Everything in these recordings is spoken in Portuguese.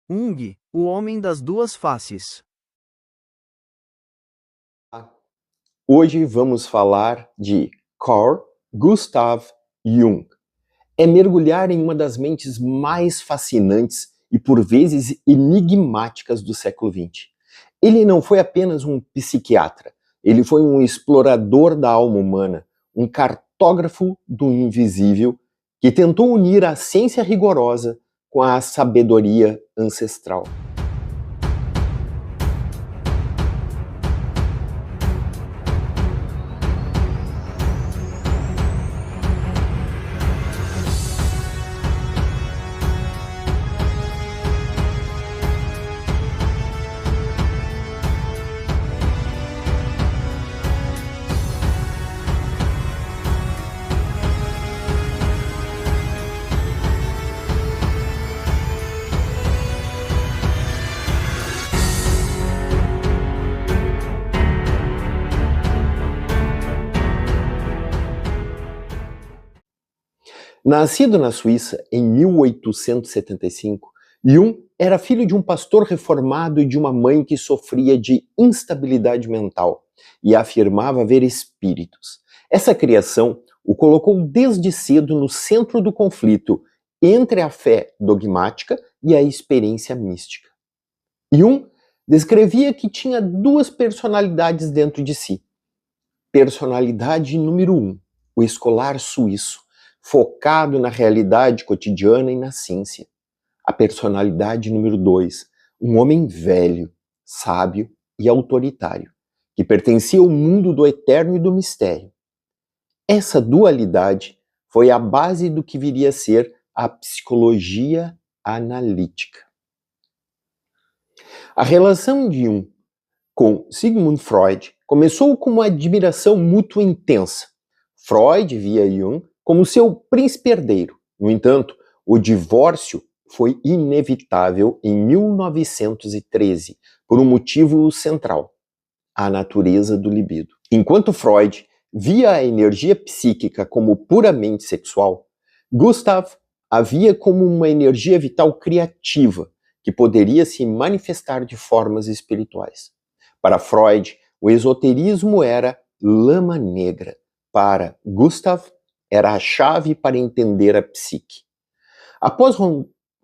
Jung, o homem das duas faces. Hoje vamos falar de Carl Gustav Jung. É mergulhar em uma das mentes mais fascinantes e por vezes enigmáticas do século XX. Ele não foi apenas um psiquiatra, ele foi um explorador da alma humana, um cartógrafo do invisível que tentou unir a ciência rigorosa com a sabedoria ancestral. Nascido na Suíça em 1875, Jung era filho de um pastor reformado e de uma mãe que sofria de instabilidade mental e afirmava ver espíritos. Essa criação o colocou desde cedo no centro do conflito entre a fé dogmática e a experiência mística. Jung descrevia que tinha duas personalidades dentro de si. Personalidade número 1, o escolar suíço, focado na realidade cotidiana e na ciência. A personalidade número 2, um homem velho, sábio e autoritário, que pertencia ao mundo do eterno e do mistério. Essa dualidade foi a base do que viria a ser a psicologia analítica. A relação de Jung com Sigmund Freud começou com uma admiração mútua intensa. Freud via Jung como seu príncipe herdeiro. No entanto, o divórcio foi inevitável em 1913, por um motivo central: a natureza do libido. Enquanto Freud via a energia psíquica como puramente sexual, Gustav a via como uma energia vital criativa, que poderia se manifestar de formas espirituais. Para Freud, o esoterismo era lama negra. Para Gustav, era a chave para entender a psique. Após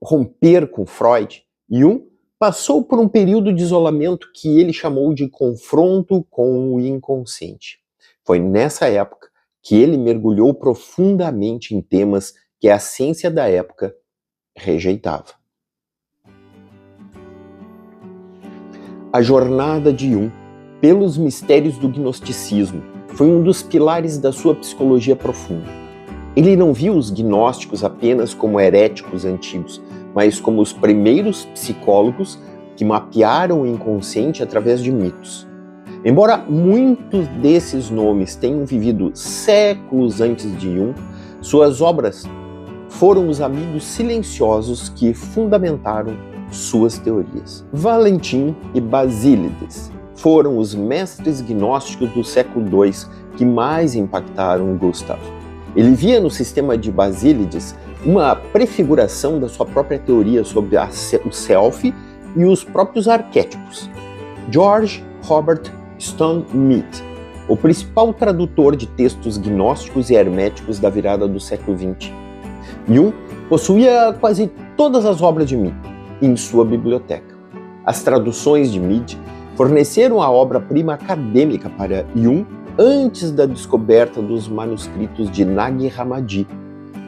romper com Freud, Jung passou por um período de isolamento que ele chamou de confronto com o inconsciente. Foi nessa época que ele mergulhou profundamente em temas que a ciência da época rejeitava. A jornada de Jung pelos mistérios do gnosticismo foi um dos pilares da sua psicologia profunda. Ele não viu os gnósticos apenas como heréticos antigos, mas como os primeiros psicólogos que mapearam o inconsciente através de mitos. Embora muitos desses nomes tenham vivido séculos antes de Jung, suas obras foram os amigos silenciosos que fundamentaram suas teorias. Valentin e Basílides foram os mestres gnósticos do século II que mais impactaram Gustav. Ele via no sistema de Basílides uma prefiguração da sua própria teoria sobre o self e os próprios arquétipos. George Robert Stone Mead, o principal tradutor de textos gnósticos e herméticos da virada do século XX. Jung possuía quase todas as obras de Mead em sua biblioteca. As traduções de Mead forneceram a obra-prima acadêmica para Jung antes da descoberta dos manuscritos de Nag Hammadi,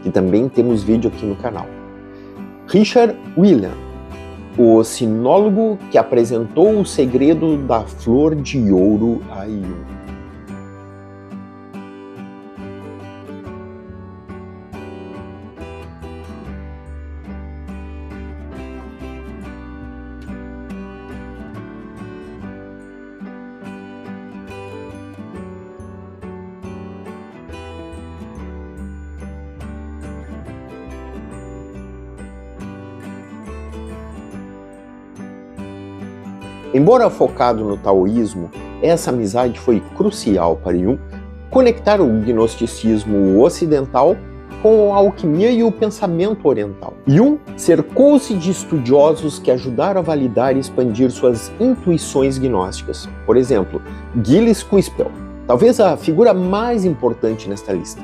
que também temos vídeo aqui no canal. Richard Whelan, o sinólogo que apresentou o segredo da flor de ouro a Jung. Embora focado no taoísmo, essa amizade foi crucial para Jung conectar o gnosticismo ocidental com a alquimia e o pensamento oriental. Jung cercou-se de estudiosos que ajudaram a validar e expandir suas intuições gnósticas. Por exemplo, Gilles Quispel, talvez a figura mais importante nesta lista.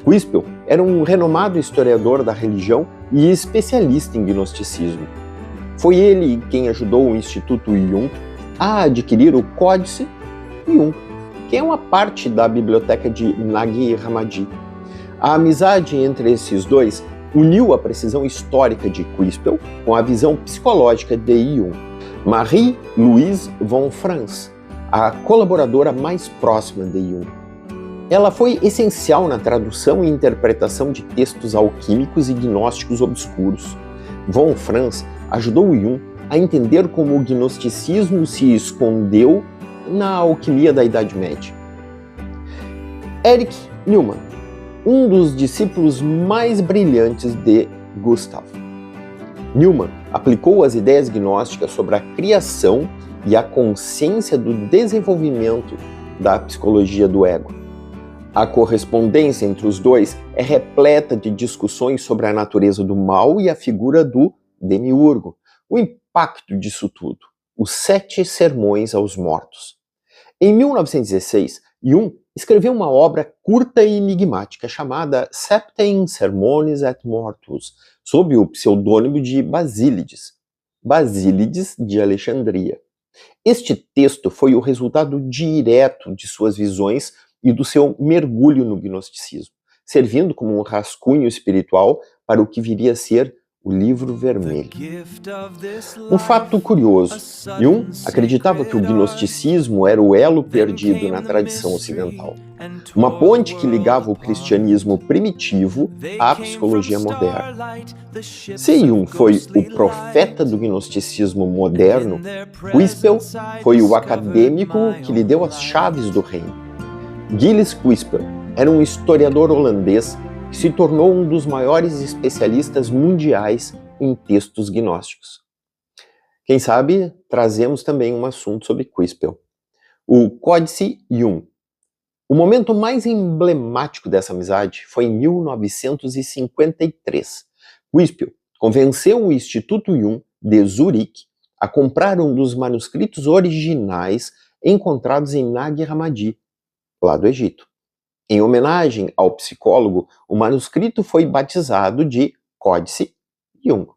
Quispel era um renomado historiador da religião e especialista em gnosticismo. Foi ele quem ajudou o Instituto Jung a adquirir o Códice Jung, que é uma parte da biblioteca de Nag Hammadi. A amizade entre esses dois uniu a precisão histórica de Quispel com a visão psicológica de Jung. Marie-Louise von Franz, a colaboradora mais próxima de Jung. Ela foi essencial na tradução e interpretação de textos alquímicos e gnósticos obscuros. Von Franz ajudou Jung a entender como o gnosticismo se escondeu na alquimia da Idade Média. Erich Neumann, um dos discípulos mais brilhantes de Gustav. Neumann aplicou as ideias gnósticas sobre a criação e a consciência do desenvolvimento da psicologia do ego. A correspondência entre os dois é repleta de discussões sobre a natureza do mal e a figura do demiurgo. O impacto disso tudo, os 7 sermões aos mortos. Em 1916, Jung escreveu uma obra curta e enigmática chamada Septem Sermones et Mortuos, sob o pseudônimo de Basílides de Alexandria. Este texto foi o resultado direto de suas visões e do seu mergulho no gnosticismo, servindo como um rascunho espiritual para o que viria a ser o Livro Vermelho. Um fato curioso, Jung acreditava que o gnosticismo era o elo perdido na tradição ocidental, uma ponte que ligava o cristianismo primitivo à psicologia moderna. Se Jung foi o profeta do gnosticismo moderno, Quispel foi o acadêmico que lhe deu as chaves do reino. Gilles Quispel era um historiador holandês que se tornou um dos maiores especialistas mundiais em textos gnósticos. Quem sabe, trazemos também um assunto sobre Quispel. O Códice Jung. O momento mais emblemático dessa amizade foi em 1953. Quispel convenceu o Instituto Jung de Zurique a comprar um dos manuscritos originais encontrados em Nag Hammadi, lá do Egito. Em homenagem ao psicólogo, o manuscrito foi batizado de Códice Jung.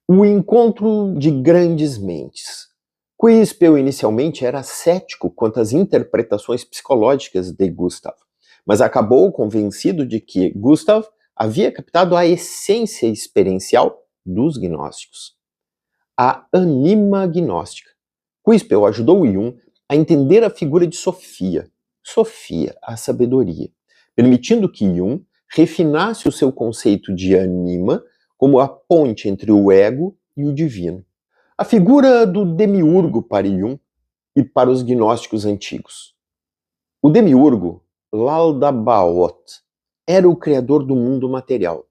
O encontro de grandes mentes. Quispel inicialmente era cético quanto às interpretações psicológicas de Gustav, mas acabou convencido de que Gustav havia captado a essência experiencial dos gnósticos. A anima gnóstica. Quispel ajudou Jung a entender a figura de Sofia, a sabedoria, permitindo que Jung refinasse o seu conceito de anima como a ponte entre o ego e o divino. A figura do demiurgo para Jung e para os gnósticos antigos. O demiurgo, Laldabaoth, era o criador do mundo material,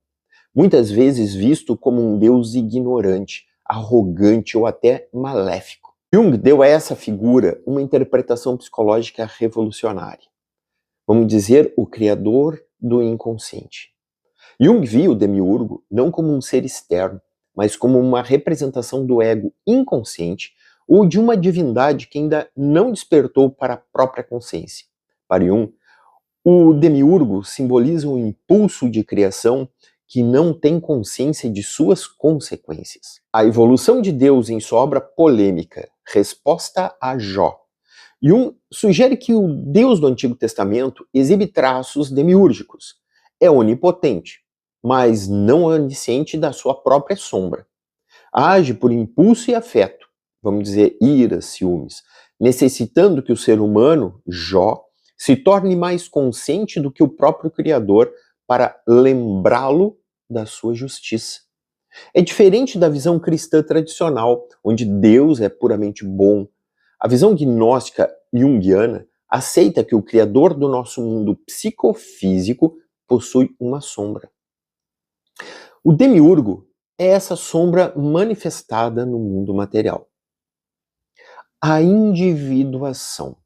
muitas vezes visto como um deus ignorante, arrogante ou até maléfico. Jung deu a essa figura uma interpretação psicológica revolucionária. Vamos dizer, o criador do inconsciente. Jung via o demiurgo não como um ser externo, mas como uma representação do ego inconsciente ou de uma divindade que ainda não despertou para a própria consciência. Para Jung, o demiurgo simboliza um impulso de criação que não tem consciência de suas consequências. A evolução de Deus em sua obra polêmica, Resposta a Jó. Jung sugere que o Deus do Antigo Testamento exibe traços demiúrgicos. É onipotente, mas não onisciente da sua própria sombra. Age por impulso e afeto, vamos dizer, ira, ciúmes, necessitando que o ser humano, Jó, se torne mais consciente do que o próprio Criador para lembrá-lo da sua justiça. É diferente da visão cristã tradicional, onde Deus é puramente bom. A visão gnóstica junguiana aceita que o Criador do nosso mundo psicofísico possui uma sombra. O demiurgo é essa sombra manifestada no mundo material. A individuação,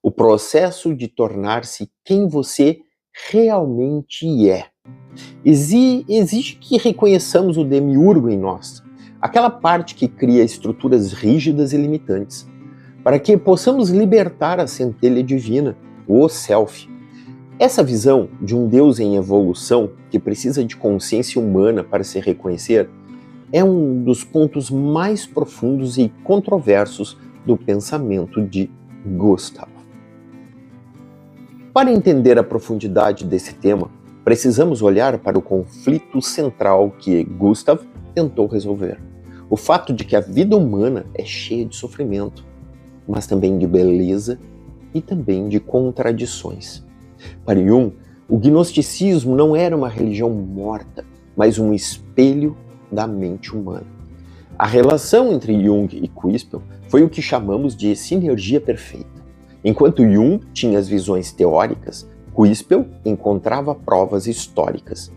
o processo de tornar-se quem você realmente é. Exige que reconheçamos o demiurgo em nós, aquela parte que cria estruturas rígidas e limitantes, para que possamos libertar a centelha divina, o Self. Essa visão de um Deus em evolução, que precisa de consciência humana para se reconhecer, é um dos pontos mais profundos e controversos do pensamento de Gustav. Para entender a profundidade desse tema, precisamos olhar para o conflito central que Gustav tentou resolver. O fato de que a vida humana é cheia de sofrimento, mas também de beleza e também de contradições. Para Jung, o gnosticismo não era uma religião morta, mas um espelho da mente humana. A relação entre Jung e Quispel foi o que chamamos de sinergia perfeita. Enquanto Jung tinha as visões teóricas, Quispel encontrava provas históricas.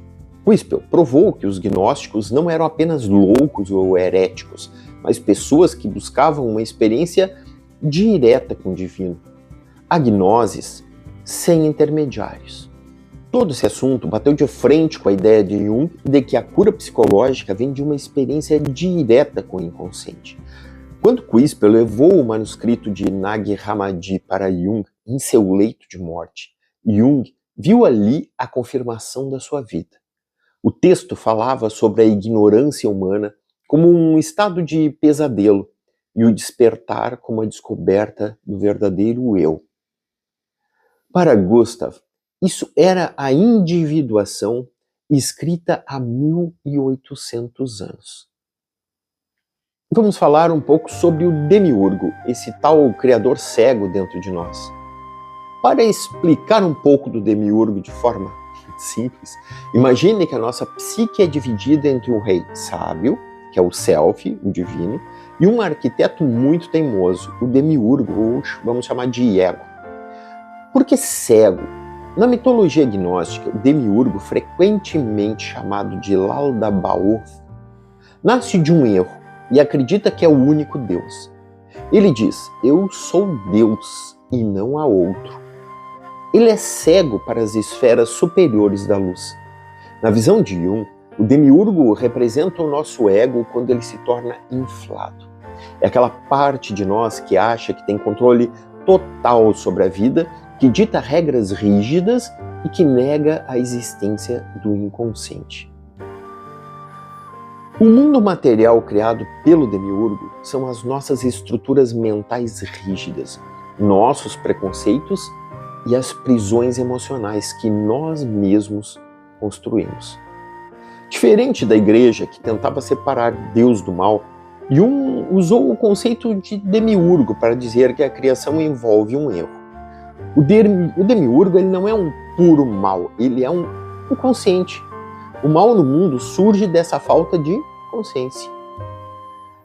Quispel provou que os gnósticos não eram apenas loucos ou heréticos, mas pessoas que buscavam uma experiência direta com o divino. A gnosis sem intermediários. Todo esse assunto bateu de frente com a ideia de Jung de que a cura psicológica vem de uma experiência direta com o inconsciente. Quando Quispel levou o manuscrito de Nag Hammadi para Jung em seu leito de morte, Jung viu ali a confirmação da sua vida. O texto falava sobre a ignorância humana como um estado de pesadelo e o despertar como a descoberta do verdadeiro eu. Para Gustav, isso era a individuação escrita há 1800 anos. Vamos falar um pouco sobre o demiurgo, esse tal criador cego dentro de nós. Para explicar um pouco do demiurgo de forma simples, imagine que a nossa psique é dividida entre um rei sábio, que é o Self, o divino, e um arquiteto muito teimoso, o demiurgo, ou vamos chamar de ego. Por que cego? Na mitologia gnóstica, o demiurgo, frequentemente chamado de Laldabaoth, nasce de um erro e acredita que é o único Deus. Ele diz: eu sou Deus e não há outro. Ele é cego para as esferas superiores da luz. Na visão de Jung, o demiurgo representa o nosso ego quando ele se torna inflado. É aquela parte de nós que acha que tem controle total sobre a vida, que dita regras rígidas e que nega a existência do inconsciente. O mundo material criado pelo demiurgo são as nossas estruturas mentais rígidas, nossos preconceitos e as prisões emocionais que nós mesmos construímos. Diferente da igreja, que tentava separar Deus do mal, Jung usou o conceito de demiurgo para dizer que a criação envolve um erro. O demiurgo ele não é um puro mal, ele é um inconsciente. O mal no mundo surge dessa falta de consciência.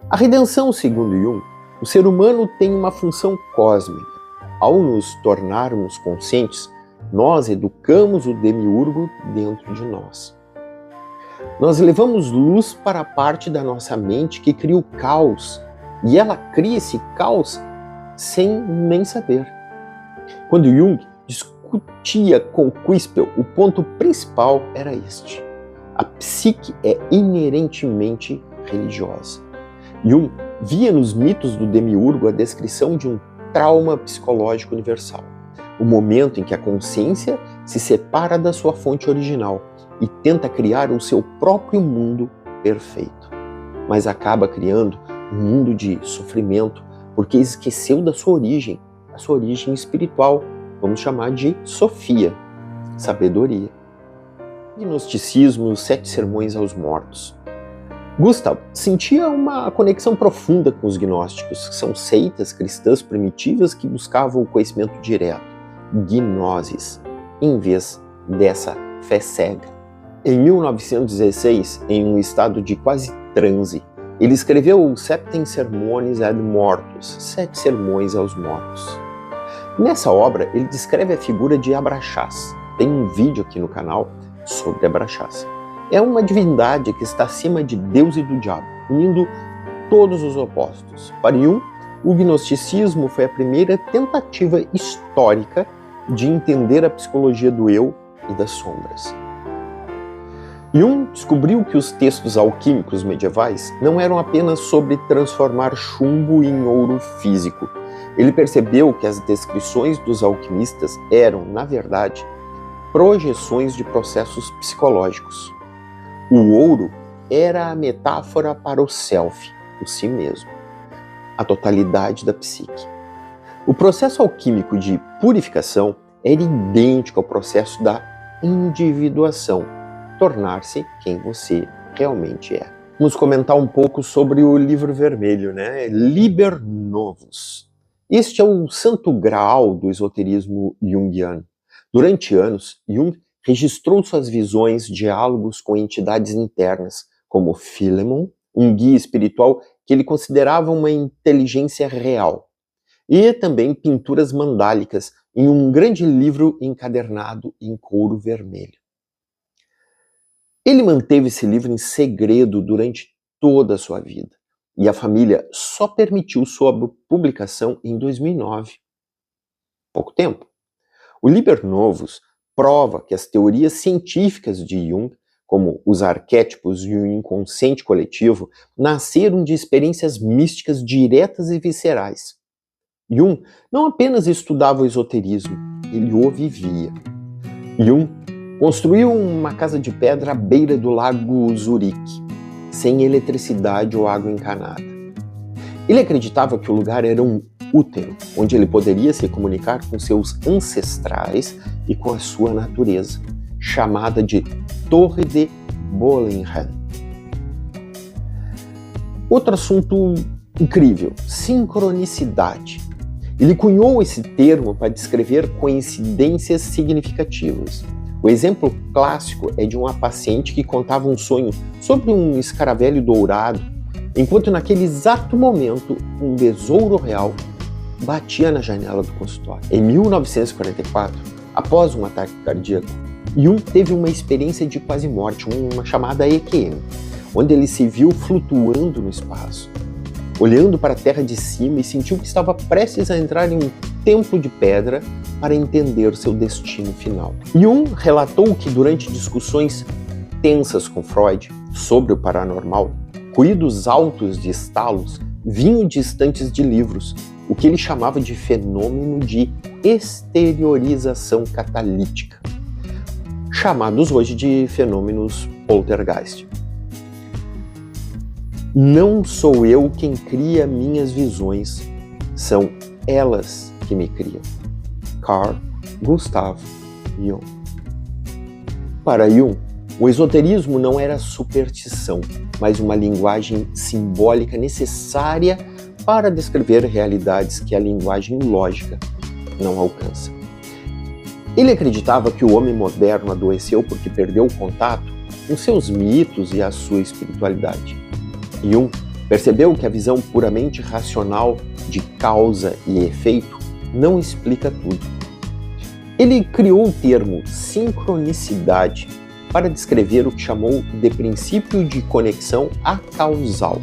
A redenção, segundo Jung, o ser humano tem uma função cósmica. Ao nos tornarmos conscientes, nós educamos o demiurgo dentro de nós. Nós levamos luz para a parte da nossa mente que cria o caos, e ela cria esse caos sem nem saber. Quando Jung discutia com Quispel, o ponto principal era este: a psique é inerentemente religiosa. Jung via nos mitos do demiurgo a descrição de um trauma psicológico universal, o momento em que a consciência se separa da sua fonte original e tenta criar o seu próprio mundo perfeito, mas acaba criando um mundo de sofrimento porque esqueceu da sua origem, a sua origem espiritual, vamos chamar de Sofia, sabedoria. Gnosticismo e os 7 sermões aos mortos. Gustav sentia uma conexão profunda com os gnósticos, que são seitas cristãs primitivas que buscavam o conhecimento direto, gnosis, em vez dessa fé cega. Em 1916, em um estado de quase transe, ele escreveu o Septem Sermones ad Mortuos, 7 sermões aos mortos. Nessa obra, ele descreve a figura de Abraxas. Tem um vídeo aqui no canal sobre Abraxas. É uma divindade que está acima de Deus e do diabo, unindo todos os opostos. Para Jung, o gnosticismo foi a primeira tentativa histórica de entender a psicologia do eu e das sombras. Jung descobriu que os textos alquímicos medievais não eram apenas sobre transformar chumbo em ouro físico. Ele percebeu que as descrições dos alquimistas eram, na verdade, projeções de processos psicológicos. O ouro era a metáfora para o self, o si mesmo, a totalidade da psique. O processo alquímico de purificação era idêntico ao processo da individuação, tornar-se quem você realmente é. Vamos comentar um pouco sobre o livro vermelho, né? Liber Novus. Este é o santo graal do esoterismo junguiano. Durante anos, Jung registrou suas visões, diálogos com entidades internas, como Philemon, um guia espiritual que ele considerava uma inteligência real, e também pinturas mandálicas em um grande livro encadernado em couro vermelho. Ele manteve esse livro em segredo durante toda a sua vida, e a família só permitiu sua publicação em 2009. Pouco tempo. O Liber Novus prova que as teorias científicas de Jung, como os arquétipos e o inconsciente coletivo, nasceram de experiências místicas diretas e viscerais. Jung não apenas estudava o esoterismo, ele o vivia. Jung construiu uma casa de pedra à beira do lago Zurique, sem eletricidade ou água encanada. Ele acreditava que o lugar era um útero, onde ele poderia se comunicar com seus ancestrais e com a sua natureza, chamada de Torre de Bollingen. Outro assunto incrível, sincronicidade. Ele cunhou esse termo para descrever coincidências significativas. O exemplo clássico é de uma paciente que contava um sonho sobre um escaravelho dourado, enquanto naquele exato momento um besouro real batia na janela do consultório. Em 1944, após um ataque cardíaco, Jung teve uma experiência de quase morte, uma chamada EQM, onde ele se viu flutuando no espaço, olhando para a terra de cima, e sentiu que estava prestes a entrar em um templo de pedra para entender seu destino final. Jung relatou que durante discussões tensas com Freud sobre o paranormal, ruídos altos de estalos vinham de estantes de livros, o que ele chamava de fenômeno de exteriorização catalítica, chamados hoje de fenômenos poltergeist. Não sou eu quem cria minhas visões, são elas que me criam. Carl Gustav Jung. Para Jung, o esoterismo não era superstição, mas uma linguagem simbólica necessária para descrever realidades que a linguagem lógica não alcança. Ele acreditava que o homem moderno adoeceu porque perdeu o contato com seus mitos e a sua espiritualidade. Jung percebeu que a visão puramente racional de causa e efeito não explica tudo. Ele criou o termo sincronicidade para descrever o que chamou de princípio de conexão acausal.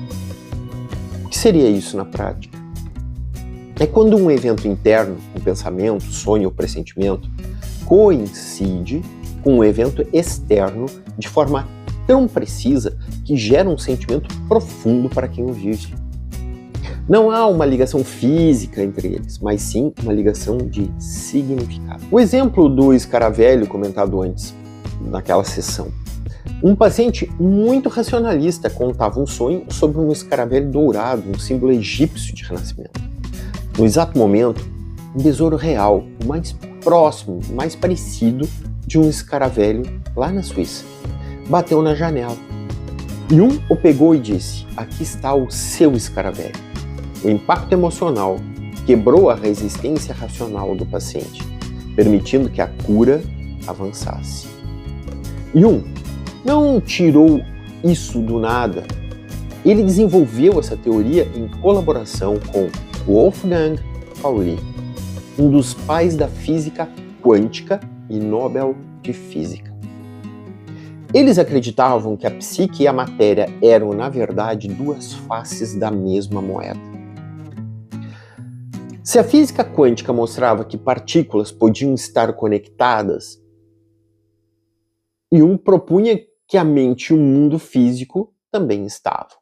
O que seria isso na prática? É quando um evento interno, um pensamento, sonho ou pressentimento, coincide com um evento externo de forma tão precisa que gera um sentimento profundo para quem o vive. Não há uma ligação física entre eles, mas sim uma ligação de significado. O exemplo do escaravelho comentado antes, naquela sessão. Um paciente muito racionalista contava um sonho sobre um escaravelho dourado, um símbolo egípcio de renascimento. No exato momento, um besouro real, o mais próximo, mais parecido de um escaravelho lá na Suíça, bateu na janela. Jung o pegou e disse: aqui está o seu escaravelho. O impacto emocional quebrou a resistência racional do paciente, permitindo que a cura avançasse. Jung não tirou isso do nada. Ele desenvolveu essa teoria em colaboração com Wolfgang Pauli, um dos pais da física quântica e Nobel de Física. Eles acreditavam que a psique e a matéria eram, na verdade, duas faces da mesma moeda. Se a física quântica mostrava que partículas podiam estar conectadas, Jung propunha que a mente e o mundo físico também estavam.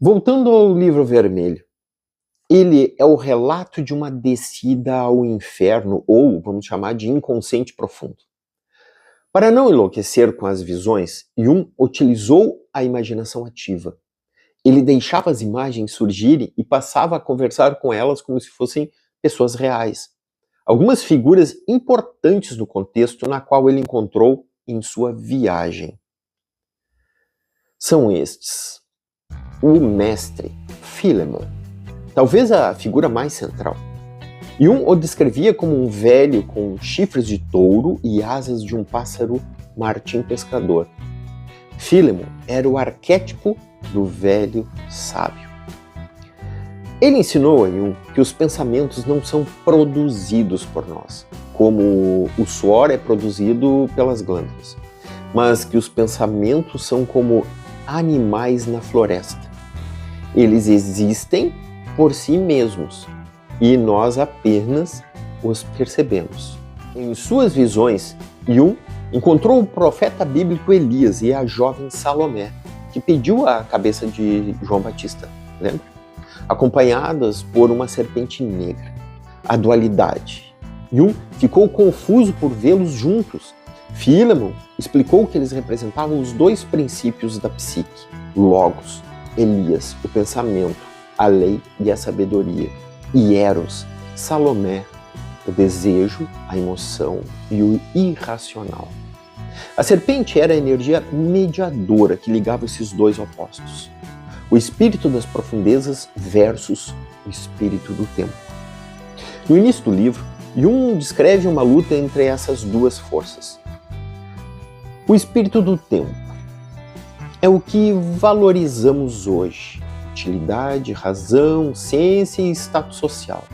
Voltando ao Livro Vermelho, ele é o relato de uma descida ao inferno, ou vamos chamar de inconsciente profundo. Para não enlouquecer com as visões, Jung utilizou a imaginação ativa. Ele deixava as imagens surgirem e passava a conversar com elas como se fossem pessoas reais. Algumas figuras importantes do contexto na qual ele encontrou em sua viagem são estes: o mestre Philemon, talvez a figura mais central. Jung o descrevia como um velho com chifres de touro e asas de um pássaro martim pescador. Philemon era o arquétipo do velho sábio. Ele ensinou a Jung que os pensamentos não são produzidos por nós, como o suor é produzido pelas glândulas, mas que os pensamentos são como animais na floresta. Eles existem por si mesmos e nós apenas os percebemos. Em suas visões, Jung encontrou o profeta bíblico Elias e a jovem Salomé, que pediu a cabeça de João Batista, lembra? Acompanhadas por uma serpente negra. A dualidade. Jung ficou confuso por vê-los juntos. Philemon explicou que eles representavam os dois princípios da psique: Logos, Elias, o pensamento, a lei e a sabedoria, e Eros, Salomé, o desejo, a emoção e o irracional. A serpente era a energia mediadora que ligava esses dois opostos: o espírito das profundezas versus o espírito do tempo. No início do livro, Jung descreve uma luta entre essas duas forças. O espírito do tempo é o que valorizamos hoje: utilidade, razão, ciência e status social.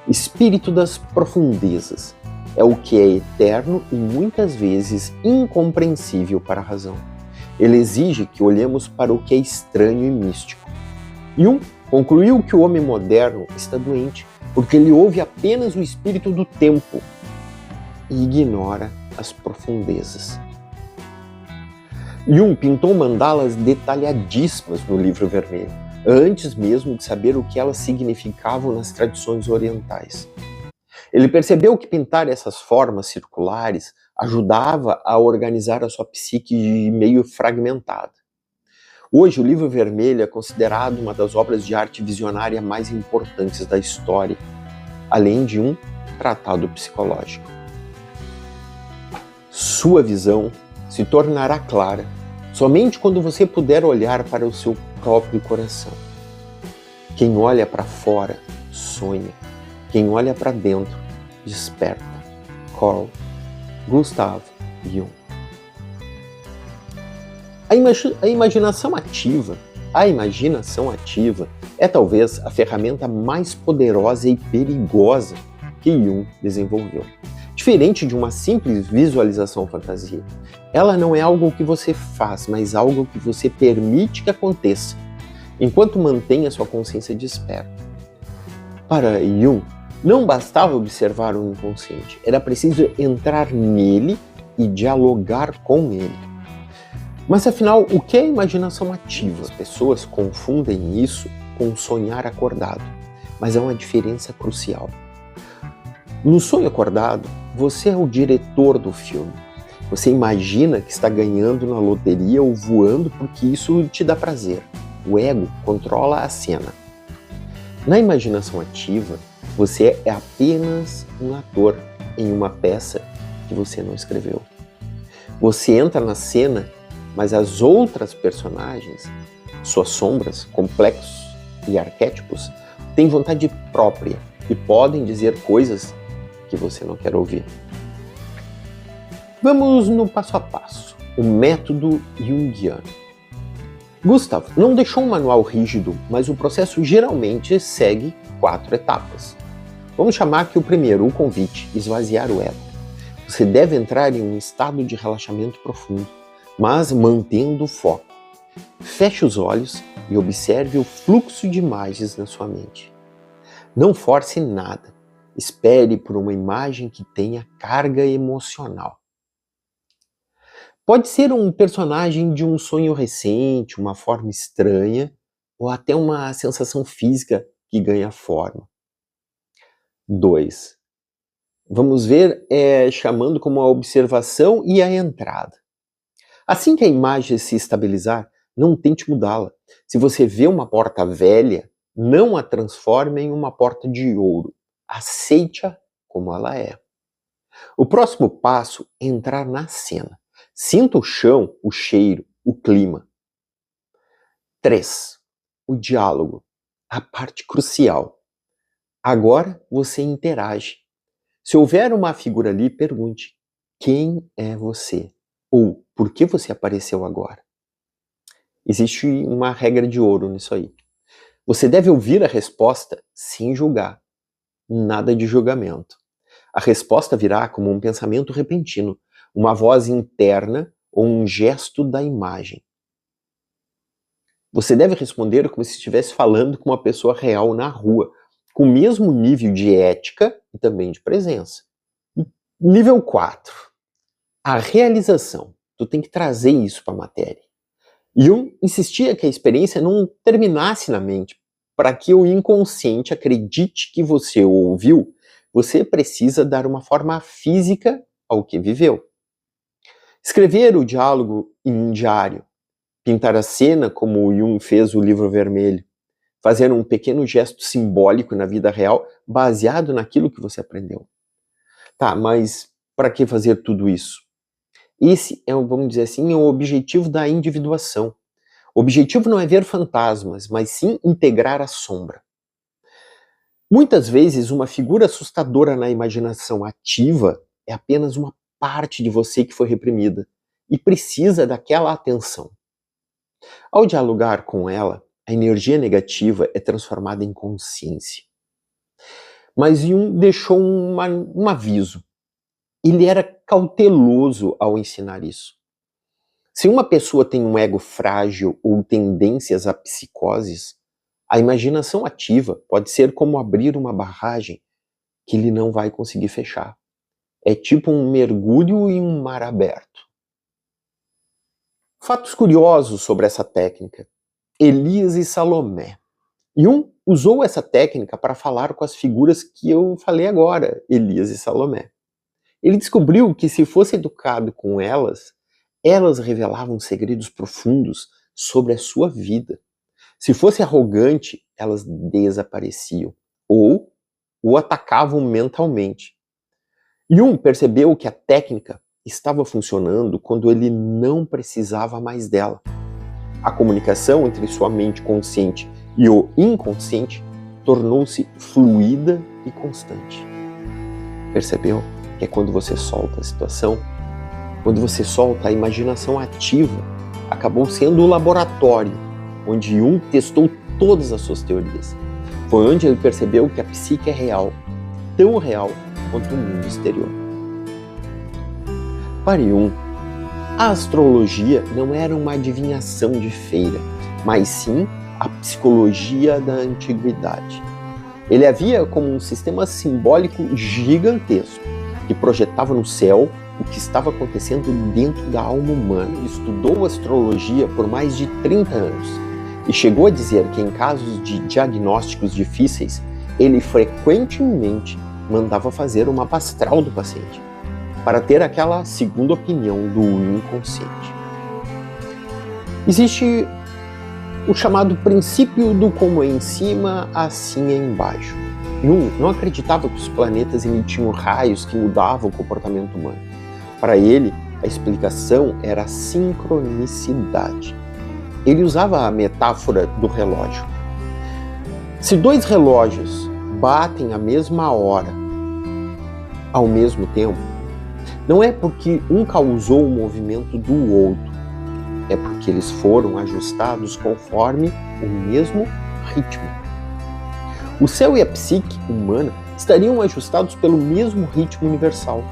Espírito das profundezas é o que é eterno e muitas vezes incompreensível para a razão. Ele exige que olhemos para o que é estranho e místico. Jung concluiu que o homem moderno está doente porque ele ouve apenas o espírito do tempo e ignora as profundezas. Jung pintou mandalas detalhadíssimas no Livro Vermelho, antes mesmo de saber o que elas significavam nas tradições orientais. Ele percebeu que pintar essas formas circulares ajudava a organizar a sua psique meio fragmentada. Hoje, o Livro Vermelho é considerado uma das obras de arte visionária mais importantes da história, além de um tratado psicológico. Sua visão se tornará clara somente quando você puder olhar para o seu próprio coração. Quem olha para fora, sonha. Quem olha para dentro, desperta. Carl Gustav Jung. A imaginação ativa é talvez a ferramenta mais poderosa e perigosa que Jung desenvolveu. Diferente de uma simples visualização fantasia, ela não é algo que você faz, mas algo que você permite que aconteça, enquanto mantém a sua consciência desperta. Para Jung, não bastava observar o inconsciente, era preciso entrar nele e dialogar com ele. Mas afinal, o que é imaginação ativa? As pessoas confundem isso com sonhar acordado, mas há uma diferença crucial. No sonho acordado, você é o diretor do filme. Você imagina que está ganhando na loteria ou voando porque isso te dá prazer. O ego controla a cena. Na imaginação ativa, você é apenas um ator em uma peça que você não escreveu. Você entra na cena, mas as outras personagens, suas sombras, complexos e arquétipos, têm vontade própria e podem dizer coisas que você não quer ouvir. Vamos no passo a passo, o método junguiano. Gustav não deixou um manual rígido, mas o processo geralmente segue 4 etapas. Vamos chamar que o primeiro, o convite, esvaziar o ego. Você deve entrar em um estado de relaxamento profundo, mas mantendo o foco. Feche os olhos e observe o fluxo de imagens na sua mente. Não force nada. Espere por uma imagem que tenha carga emocional. Pode ser um personagem de um sonho recente, uma forma estranha, ou até uma sensação física que ganha forma. 2. Vamos ver chamando como a observação e a entrada. Assim que a imagem se estabilizar, não tente mudá-la. Se você vê uma porta velha, não a transforme em uma porta de ouro. Aceite-a como ela é. O próximo passo é entrar na cena. Sinta o chão, o cheiro, o clima. 3. O diálogo. A parte crucial. Agora você interage. Se houver uma figura ali, pergunte: quem é você? Ou por que você apareceu agora? Existe uma regra de ouro nisso aí. Você deve ouvir a resposta sem julgar. Nada de julgamento. A resposta virá como um pensamento repentino, uma voz interna ou um gesto da imagem. Você deve responder como se estivesse falando com uma pessoa real na rua, com o mesmo nível de ética e também de presença. Nível 4. A realização. Tu tem que trazer isso para a matéria. Jung insistia que a experiência não terminasse na mente. Para que o inconsciente acredite que você o ouviu, você precisa dar uma forma física ao que viveu. Escrever o diálogo em um diário, pintar a cena como Jung fez o livro vermelho, fazer um pequeno gesto simbólico na vida real baseado naquilo que você aprendeu. Tá, mas para que fazer tudo isso? Esse é, vamos dizer assim, o objetivo da individuação. O objetivo não é ver fantasmas, mas sim integrar a sombra. Muitas vezes, uma figura assustadora na imaginação ativa é apenas uma parte de você que foi reprimida e precisa daquela atenção. Ao dialogar com ela, a energia negativa é transformada em consciência. Mas Jung deixou um aviso. Ele era cauteloso ao ensinar isso. Se uma pessoa tem um ego frágil ou tendências a psicoses, a imaginação ativa pode ser como abrir uma barragem que ele não vai conseguir fechar. É tipo um mergulho em um mar aberto. Fatos curiosos sobre essa técnica. Elias e Salomé. Jung usou essa técnica para falar com as figuras que eu falei agora, Elias e Salomé. Ele descobriu que se fosse educado com elas revelavam segredos profundos sobre a sua vida. Se fosse arrogante, elas desapareciam ou o atacavam mentalmente. Jung percebeu que a técnica estava funcionando quando ele não precisava mais dela. A comunicação entre sua mente consciente e o inconsciente tornou-se fluida e constante. Percebeu que é quando você solta a situação, quando você solta a imaginação ativa, acabou sendo o laboratório onde Jung testou todas as suas teorias. Foi onde ele percebeu que a psique é real, tão real quanto o mundo exterior. Para Jung, a astrologia não era uma adivinhação de feira, mas sim a psicologia da antiguidade. Ele a via como um sistema simbólico gigantesco que projetava no céu o que estava acontecendo dentro da alma humana. Ele estudou astrologia por mais de 30 anos e chegou a dizer que em casos de diagnósticos difíceis, ele frequentemente mandava fazer uma mapa astral do paciente, para ter aquela segunda opinião do inconsciente. Existe o chamado princípio do como é em cima, assim é embaixo. Jung não acreditava que os planetas emitiam raios que mudavam o comportamento humano. Para ele, a explicação era a sincronicidade. Ele usava a metáfora do relógio. Se dois relógios batem a mesma hora, ao mesmo tempo, não é porque um causou o movimento do outro, é porque eles foram ajustados conforme o mesmo ritmo. O céu e a psique humana estariam ajustados pelo mesmo ritmo universal.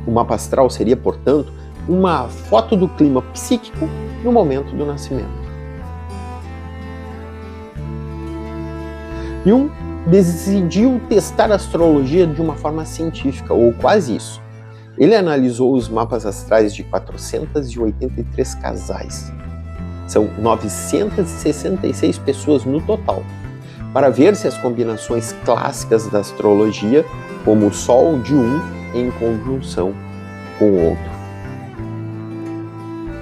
O mapa astral seria, portanto, uma foto do clima psíquico no momento do nascimento. Jung decidiu testar a astrologia de uma forma científica, ou quase isso. Ele analisou os mapas astrais de 483 casais. São 966 pessoas no total, para ver se as combinações clássicas da astrologia, como o Sol de um em conjunção com o outro.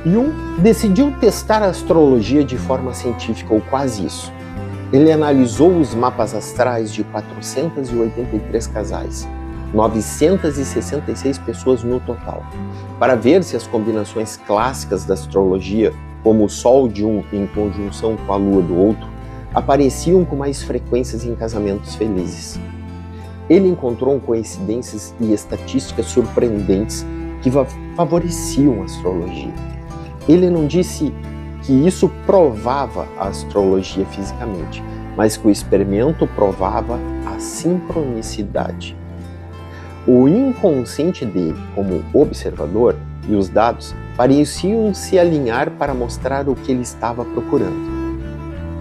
Jung decidiu testar a astrologia de forma científica, ou quase isso. Ele analisou os mapas astrais de 483 casais, 966 pessoas no total, para ver se as combinações clássicas da astrologia, como o Sol de um em conjunção com a Lua do outro, apareciam com mais frequências em casamentos felizes. Ele encontrou coincidências e estatísticas surpreendentes que favoreciam a astrologia. Ele não disse que isso provava a astrologia fisicamente, mas que o experimento provava a sincronicidade. O inconsciente dele, como observador, e os dados pareciam se alinhar para mostrar o que ele estava procurando.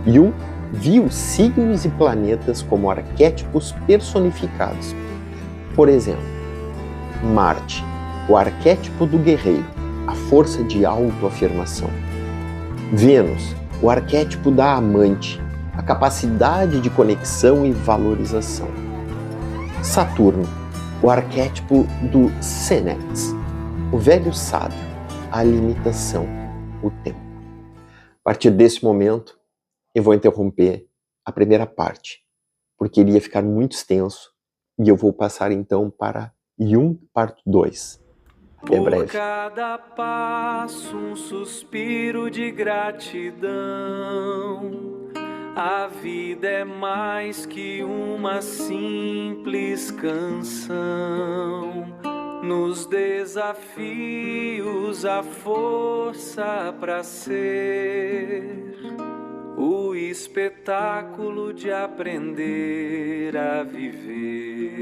Jung viu signos e planetas como arquétipos personificados. Por exemplo, Marte, o arquétipo do guerreiro, a força de autoafirmação. Vênus, o arquétipo da amante, a capacidade de conexão e valorização. Saturno, o arquétipo do Senex, o velho sábio, a limitação, o tempo. A partir desse momento, eu vou interromper a primeira parte, porque iria ficar muito extenso, e eu vou passar então para Jung parte 2. Até breve. Por cada passo, um suspiro de gratidão. A vida é mais que uma simples canção. Nos desafios, a força para ser o espetáculo de aprender a viver.